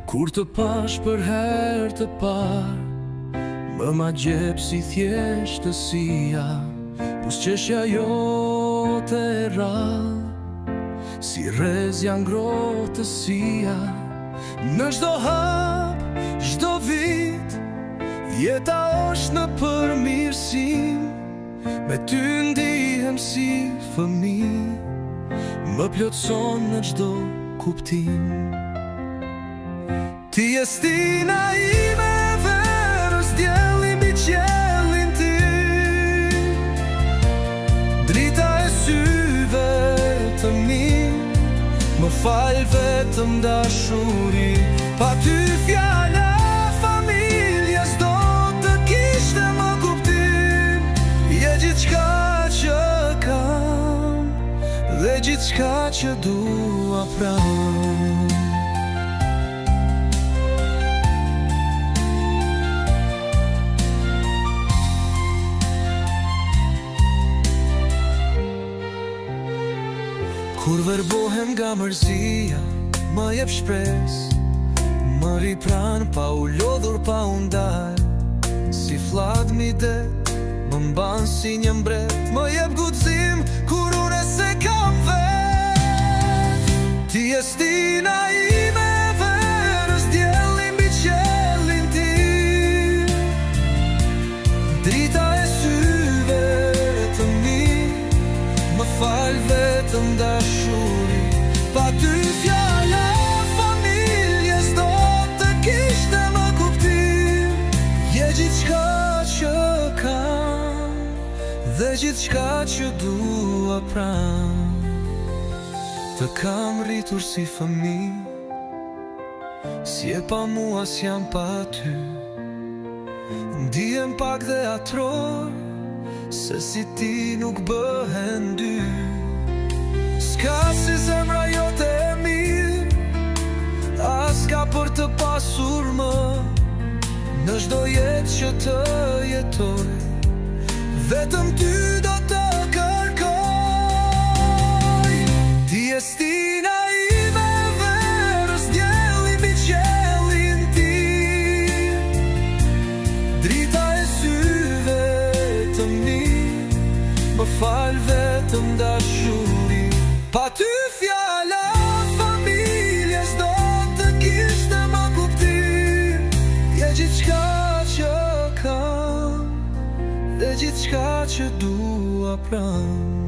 Kur të pash për herë të parë, më ma gjep si thjeshtësia, pusqeshja jote e rrallë, si rrezja ngrohtësia. Në çdo hap, çdo vit, jeta është në përmirësim. Me ty ndihem si fëmijë, më plotson në çdo kuptim. Ti je stina ime, verës dielli mbi qiellin ti, drita e syve të mi, më fal vetëm dashuri. Pa ty fjala familjes do të kishte më kuptim. Je gjithçka që kam dhe gjithçka që dua pranë. Kur verbohem nga mërzia, më jep shpresë, më ri pranë pa u lodhur, pa u ndalë. Si fllakmi det, më mban si një mbret, më jep guxim kur unë se kam vet. Ti je stina ime, verës dielli mbi qiellin ti, drita e syve të mi, më fal vetëm dashuri. Pa ty fjala familjes do të kishte më kuptim. Je gjithçka që kam dhe gjithçka që dua pranë. Të kam rritur si fëmijë, si e pa mua s'jam pa ty. Ndihem pak dhe atror, se si ti nuk bëhen dy. S'ka si zemra jote e mirë, as ka për të pasur më. Në çdo jetë që të jetoj, vetëm ty do të kërkoj. Ti je stina ime, verës dielli mbi qiellin ti, drita e syve të mi, më fal vetëm dashuri. Pa ty fjala familjes do të kishte më kuptim. Je gjithçka që kam dhe gjithçka që dua pranë.